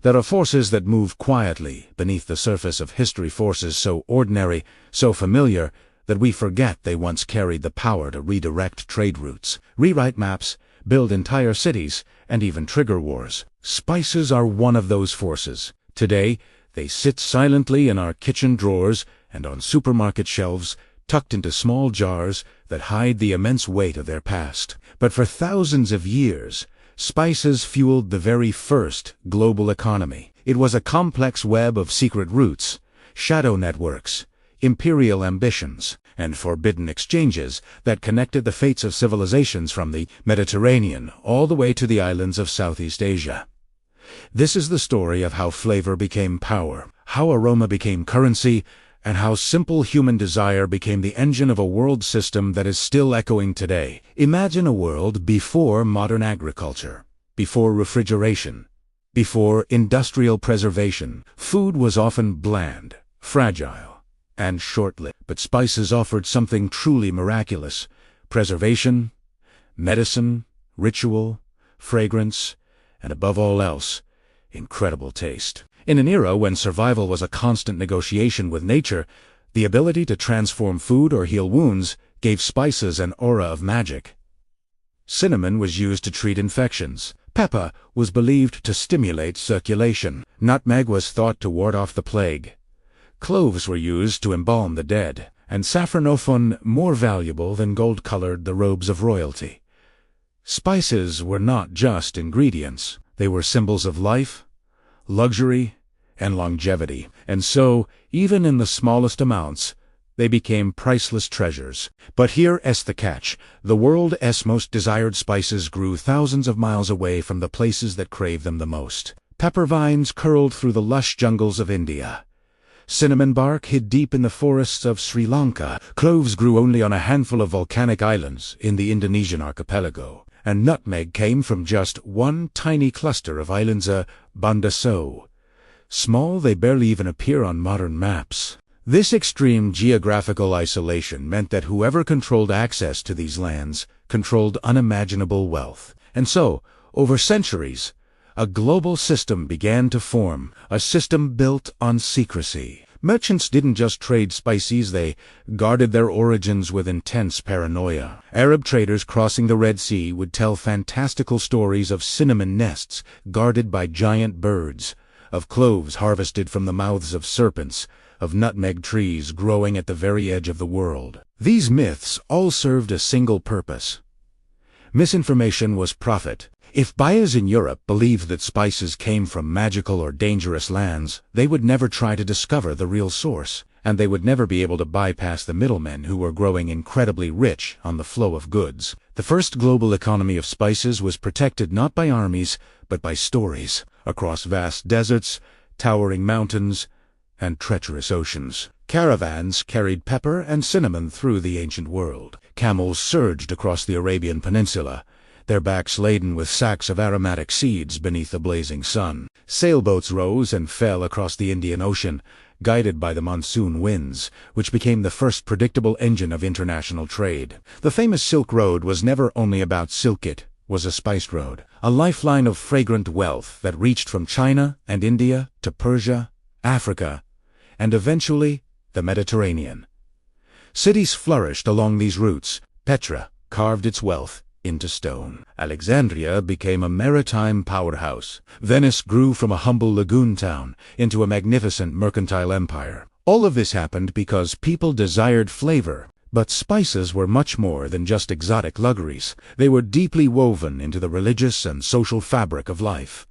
There are forces that move quietly beneath the surface of history, forces so ordinary, so familiar, that we forget they once carried the power to redirect trade routes, rewrite maps, build entire cities, and even trigger wars. Spices are one of those forces. Today, they sit silently in our kitchen drawers and on supermarket shelves, tucked into small jars that hide the immense weight of their past. But for thousands of years, spices fueled the very first global economy. It was a complex web of secret routes, shadow networks, imperial ambitions, and forbidden exchanges that connected the fates of civilizations from the Mediterranean all the way to the islands of Southeast Asia. This is the story of how flavor became power, how aroma became currency, and how simple human desire became the engine of a world system that is still echoing today. Imagine a world before modern agriculture, before refrigeration, before industrial preservation. Food was often bland, fragile, and short-lived, but spices offered something truly miraculous: preservation, medicine, ritual, fragrance, and above all else, incredible taste. In an era when survival was a constant negotiation with nature, the ability to transform food or heal wounds gave spices an aura of magic. Cinnamon was used to treat infections. Pepper was believed to stimulate circulation. Nutmeg was thought to ward off the plague. Cloves were used to embalm the dead, and saffron, often more valuable than gold, colored the robes of royalty. Spices were not just ingredients. They were symbols of life, luxury, and longevity, and so, even in the smallest amounts, they became priceless treasures. But here's the catch: the world's most desired spices grew thousands of miles away from the places that crave them the most. Pepper vines curled through the lush jungles of India. Cinnamon bark hid deep in the forests of Sri Lanka. Cloves grew only on a handful of volcanic islands in the Indonesian archipelago. And nutmeg came from just one tiny cluster of islands, Banda Islands. Small, they barely even appear on modern maps. This extreme geographical isolation meant that whoever controlled access to these lands controlled unimaginable wealth. And so, over centuries, a global system began to form, a system built on secrecy. Merchants didn't just trade spices, they guarded their origins with intense paranoia. Arab traders crossing the Red Sea would tell fantastical stories of cinnamon nests guarded by giant birds, of cloves harvested from the mouths of serpents, of nutmeg trees growing at the very edge of the world. These myths all served a single purpose. Misinformation was profit. If buyers in Europe believed that spices came from magical or dangerous lands, they would never try to discover the real source, and they would never be able to bypass the middlemen who were growing incredibly rich on the flow of goods. The first global economy of spices was protected not by armies, but by stories, across vast deserts, towering mountains, and treacherous oceans. Caravans carried pepper and cinnamon through the ancient world. Camels surged across the Arabian Peninsula, their backs laden with sacks of aromatic seeds beneath the blazing sun. Sailboats rose and fell across the Indian Ocean, guided by the monsoon winds, which became the first predictable engine of international trade. The famous Silk Road was never only about silk, it was a spice road, a lifeline of fragrant wealth that reached from China and India to Persia, Africa, and eventually the Mediterranean. Cities flourished along these routes. Petra carved its wealth into stone. Alexandria became a maritime powerhouse. Venice grew from a humble lagoon town into a magnificent mercantile empire. All of this happened because people desired flavor. But spices were much more than just exotic luxuries. They were deeply woven into the religious and social fabric of life.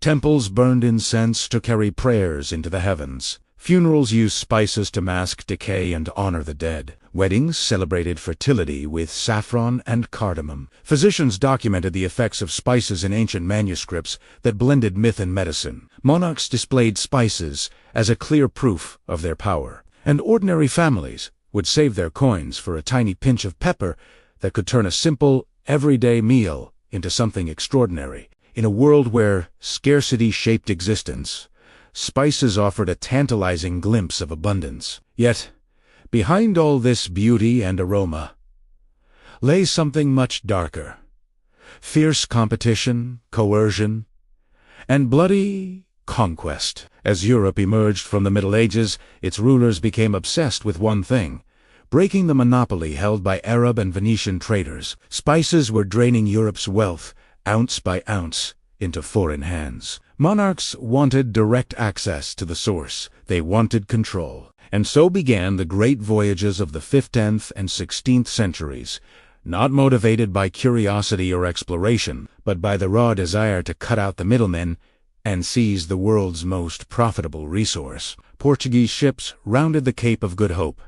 Temples burned incense to carry prayers into the heavens. Funerals used spices to mask decay and honor the dead. Weddings celebrated fertility with saffron and cardamom. Physicians documented the effects of spices in ancient manuscripts that blended myth and medicine. Monarchs displayed spices as a clear proof of their power. And ordinary families would save their coins for a tiny pinch of pepper that could turn a simple, everyday meal into something extraordinary. In a world where scarcity shaped existence, spices offered a tantalizing glimpse of abundance. Yet, behind all this beauty and aroma, lay something much darker. Fierce competition, coercion, and bloody, conquest. As Europe emerged from the Middle Ages, its rulers became obsessed with one thing: breaking the monopoly held by Arab and Venetian traders. Spices were draining Europe's wealth, ounce by ounce, into foreign hands. Monarchs wanted direct access to the source. They wanted control. And so began the great voyages of the 15th and 16th centuries, not motivated by curiosity or exploration, but by the raw desire to cut out the middlemen and seize the world's most profitable resource. Portuguese ships rounded the Cape of Good Hope.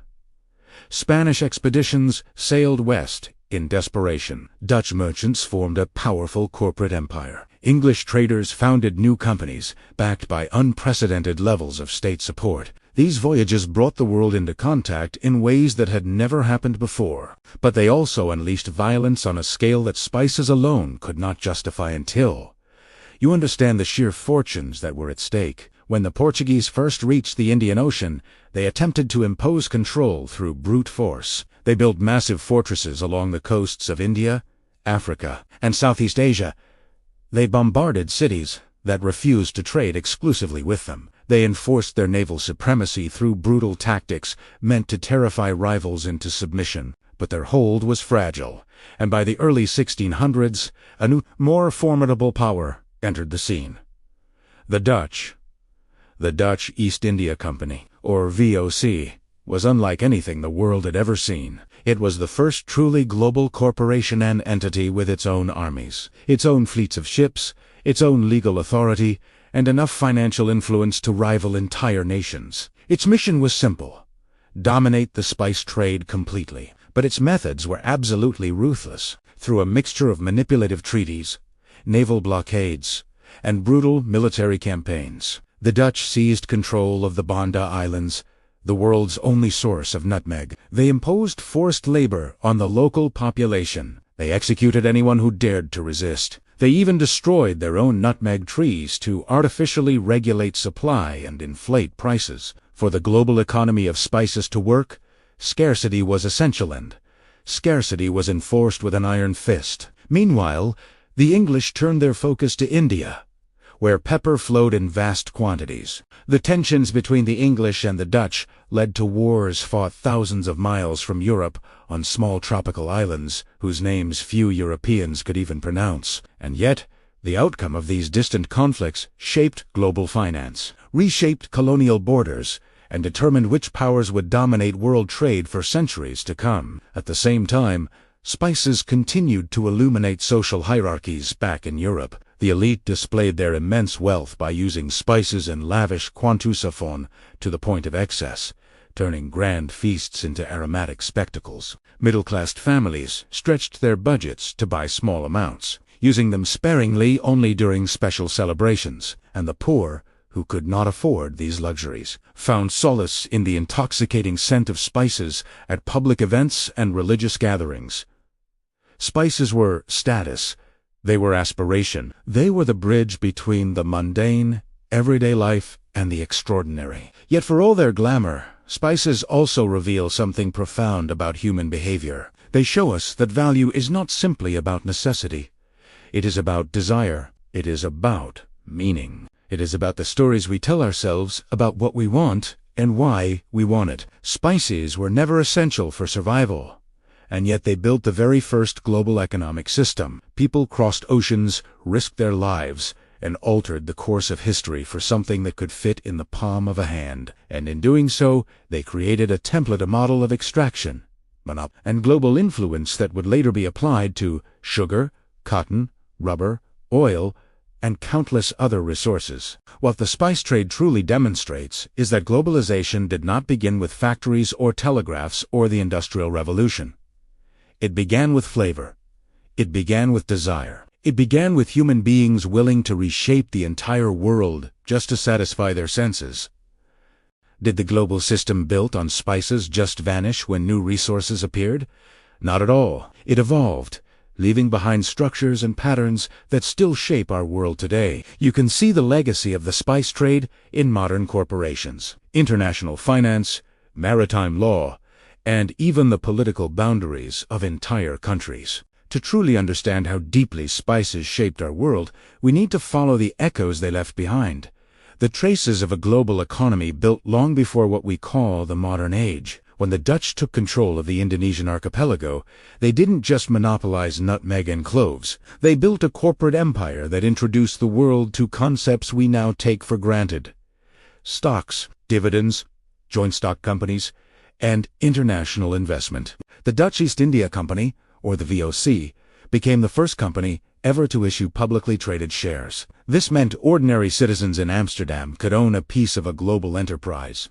Spanish expeditions sailed west in desperation. Dutch merchants formed a powerful corporate empire. English traders founded new companies, backed by unprecedented levels of state support. These voyages brought the world into contact in ways that had never happened before. But they also unleashed violence on a scale that spices alone could not justify until you understand the sheer fortunes that were at stake. When the Portuguese first reached the Indian Ocean, they attempted to impose control through brute force. They built massive fortresses along the coasts of India, Africa, and Southeast Asia. They bombarded cities that refused to trade exclusively with them. They enforced their naval supremacy through brutal tactics meant to terrify rivals into submission. But their hold was fragile, and by the early 1600s, a new, more formidable power entered the scene: the Dutch. The Dutch East India Company, or VOC, was unlike anything the world had ever seen. It was the first truly global corporation and entity with its own armies, its own fleets of ships, its own legal authority, and enough financial influence to rival entire nations. Its mission was simple: dominate the spice trade completely. But its methods were absolutely ruthless. Through a mixture of manipulative treaties, naval blockades, and brutal military campaigns, the Dutch seized control of the Banda Islands, the world's only source of nutmeg. They imposed forced labor on the local population. They executed anyone who dared to resist. They even destroyed their own nutmeg trees to artificially regulate supply and inflate prices. For the global economy of spices to work, scarcity was essential, and scarcity was enforced with an iron fist. Meanwhile, the English turned their focus to India, where pepper flowed in vast quantities. The tensions between the English and the Dutch led to wars fought thousands of miles from Europe on small tropical islands whose names few Europeans could even pronounce. And yet, the outcome of these distant conflicts shaped global finance, reshaped colonial borders, and determined which powers would dominate world trade for centuries to come. At the same time, spices continued to illuminate social hierarchies back in Europe. The elite displayed their immense wealth by using spices in lavish saffron to the point of excess, turning grand feasts into aromatic spectacles. Middle-class families stretched their budgets to buy small amounts, using them sparingly only during special celebrations, and the poor, who could not afford these luxuries, found solace in the intoxicating scent of spices at public events and religious gatherings. Spices were status. They were aspiration. They were the bridge between the mundane, everyday life and the extraordinary. Yet for all their glamour, spices also reveal something profound about human behavior. They show us that value is not simply about necessity. It is about desire. It is about meaning. It is about the stories we tell ourselves about what we want and why we want it. Spices were never essential for survival, and yet they built the very first global economic system. People crossed oceans, risked their lives, and altered the course of history for something that could fit in the palm of a hand. And in doing so, they created a template, a model of extraction, and global influence that would later be applied to sugar, cotton, rubber, oil, and countless other resources. What the spice trade truly demonstrates is that globalization did not begin with factories or telegraphs or the Industrial Revolution. It began with flavor. It began with desire. It began with human beings willing to reshape the entire world just to satisfy their senses. Did the global system built on spices just vanish when new resources appeared? Not at all. It evolved, leaving behind structures and patterns that still shape our world today. You can see the legacy of the spice trade in modern corporations, international finance, maritime law, and even the political boundaries of entire countries. To truly understand how deeply spices shaped our world, we need to follow the echoes they left behind. the traces of a global economy built long before what we call the modern age. When the Dutch took control of the Indonesian archipelago, they didn't just monopolize nutmeg and cloves. They built a corporate empire that introduced the world to concepts we now take for granted: stocks, dividends, joint stock companies, and international investment. The Dutch East India Company, or the VOC, became the first company ever to issue publicly traded shares. This meant ordinary citizens in Amsterdam could own a piece of a global enterprise.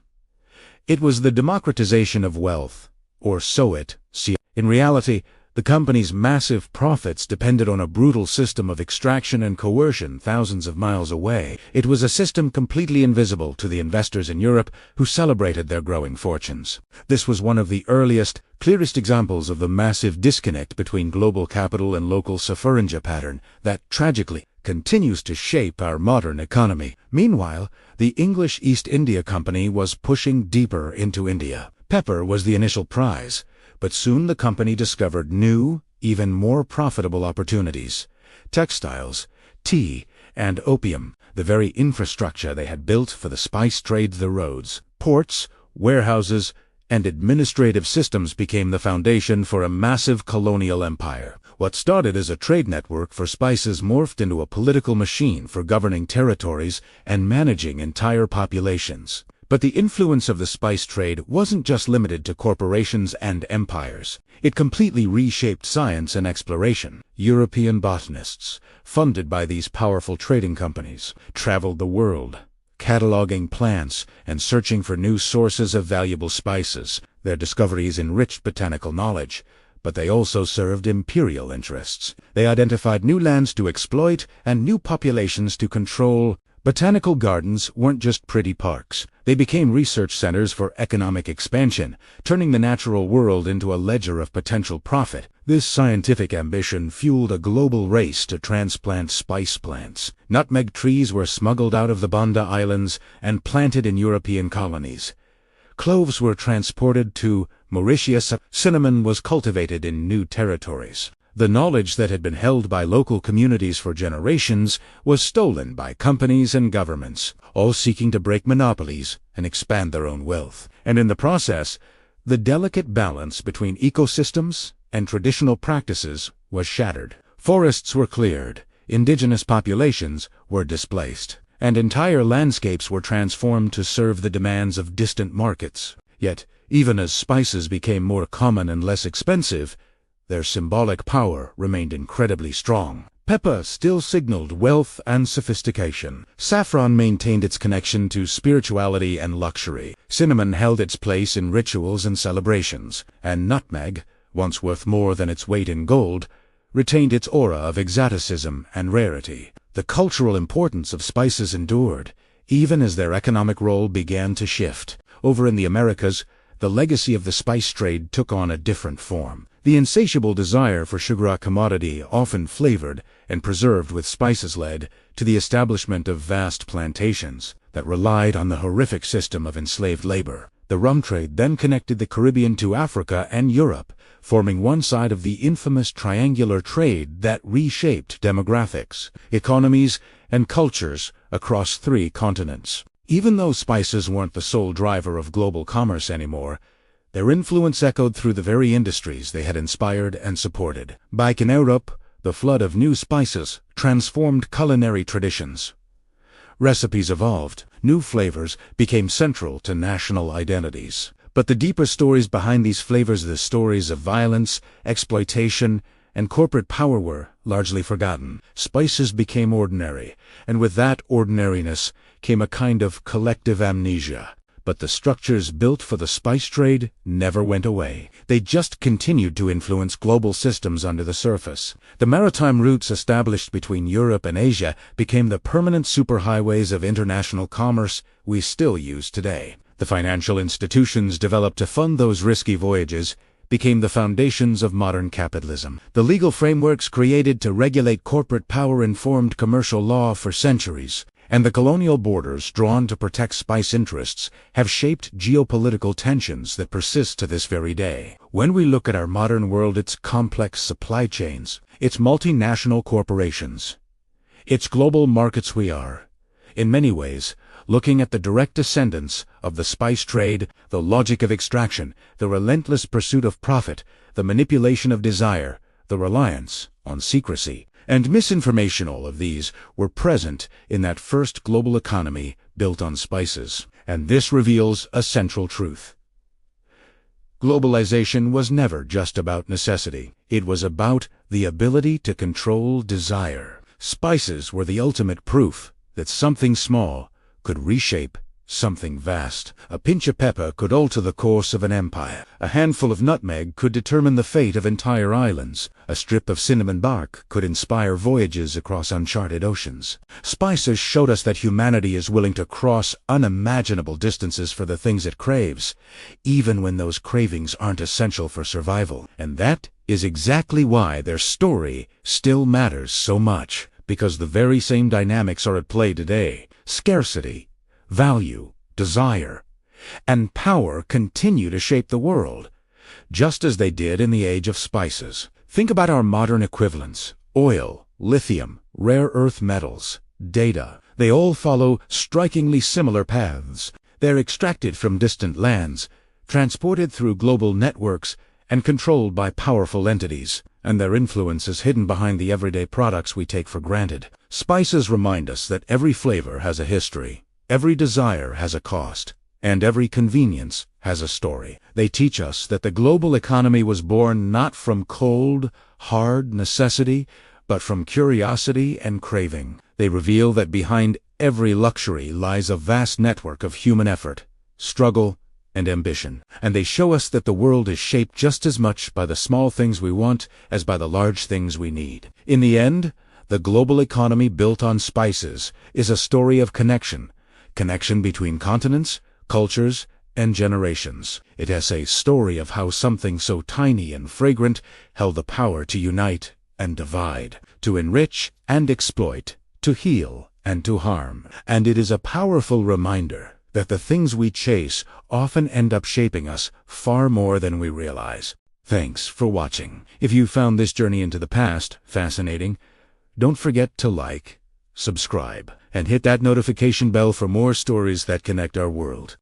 It was the democratization of wealth, or so it seemed. In reality, the company's massive profits depended on a brutal system of extraction and coercion thousands of miles away. It was a system completely invisible to the investors in Europe who celebrated their growing fortunes. This was one of the earliest, clearest examples of the massive disconnect between global capital and local suffrage pattern that, tragically, continues to shape our modern economy. Meanwhile, the English East India Company was pushing deeper into India. Pepper was the initial prize, but soon the company discovered new, even more profitable opportunities: textiles, tea, and opium. The very infrastructure they had built for the spice trade, the roads, ports, warehouses, and administrative systems became the foundation for a massive colonial empire. What started as a trade network for spices morphed into a political machine for governing territories and managing entire populations. But the influence of the spice trade wasn't just limited to corporations and empires. It completely reshaped science and exploration. European botanists, funded by these powerful trading companies, traveled the world, cataloging plants and searching for new sources of valuable spices. Their discoveries enriched botanical knowledge, but they also served imperial interests. They identified new lands to exploit and new populations to control. Botanical gardens weren't just pretty parks. They became research centers for economic expansion, turning the natural world into a ledger of potential profit. This scientific ambition fueled a global race to transplant spice plants. Nutmeg trees were smuggled out of the Banda Islands and planted in European colonies. Cloves were transported to Mauritius. Cinnamon was cultivated in new territories. The knowledge that had been held by local communities for generations was stolen by companies and governments, all seeking to break monopolies and expand their own wealth. And in the process, the delicate balance between ecosystems and traditional practices was shattered. Forests were cleared, indigenous populations were displaced, and entire landscapes were transformed to serve the demands of distant markets. Yet, even as spices became more common and less expensive, their symbolic power remained incredibly strong. Pepper still signaled wealth and sophistication. Saffron maintained its connection to spirituality and luxury. Cinnamon held its place in rituals and celebrations. And nutmeg, once worth more than its weight in gold, retained its aura of exoticism and rarity. The cultural importance of spices endured, even as their economic role began to shift. Over in the Americas, the legacy of the spice trade took on a different form. The insatiable desire for sugar, a commodity often flavored and preserved with spices, led to the establishment of vast plantations that relied on the horrific system of enslaved labor. The rum trade then connected the Caribbean to Africa and Europe, forming one side of the infamous triangular trade that reshaped demographics, economies, and cultures across 3 continents. Even though spices weren't the sole driver of global commerce anymore, their influence echoed through the very industries they had inspired and supported. Back in Europe, the flood of new spices transformed culinary traditions. Recipes evolved, new flavors became central to national identities. But the deeper stories behind these flavors, the stories of violence, exploitation, and corporate power, were largely forgotten. Spices became ordinary, and with that ordinariness came a kind of collective amnesia. But the structures built for the spice trade never went away. They just continued to influence global systems under the surface. The maritime routes established between Europe and Asia became the permanent superhighways of international commerce we still use today. The financial institutions developed to fund those risky voyages became the foundations of modern capitalism. The legal frameworks created to regulate corporate power informed commercial law for centuries. And the colonial borders drawn to protect spice interests have shaped geopolitical tensions that persist to this very day. When we look at our modern world, its complex supply chains, its multinational corporations, its global markets, we are In many ways, looking at the direct descendants of the spice trade, the logic of extraction, the relentless pursuit of profit, the manipulation of desire, the reliance on secrecy, and misinformation, all of these were present in that first global economy built on spices. And this reveals a central truth. Globalization was never just about necessity. It was about the ability to control desire. Spices were the ultimate proof that something small could reshape something vast. A pinch of pepper could alter the course of an empire. A handful of nutmeg could determine the fate of entire islands. A strip of cinnamon bark could inspire voyages across uncharted oceans. Spices showed us that humanity is willing to cross unimaginable distances for the things it craves, even when those cravings aren't essential for survival. And that is exactly why their story still matters so much, because the very same dynamics are at play today. Scarcity, value, desire, and power continue to shape the world, just as they did in the age of spices. Think about our modern equivalents: oil, lithium, rare earth metals, data. They all follow strikingly similar paths. They're extracted from distant lands, transported through global networks, and controlled by powerful entities, and their influence is hidden behind the everyday products we take for granted. Spices remind us that every flavor has a history. Every desire has a cost, and every convenience has a story. They teach us that the global economy was born not from cold, hard necessity, but from curiosity and craving. They reveal that behind every luxury lies a vast network of human effort, struggle, and ambition. And they show us that the world is shaped just as much by the small things we want as by the large things we need. In the end, the global economy built on spices is a story of connection between continents, cultures, and generations. It is a story of how something so tiny and fragrant held the power to unite and divide, to enrich and exploit, to heal and to harm. And it is a powerful reminder that the things we chase often end up shaping us far more than we realize. Thanks for watching. If you found this journey into the past fascinating, don't forget to like, subscribe, and hit that notification bell for more stories that connect our world.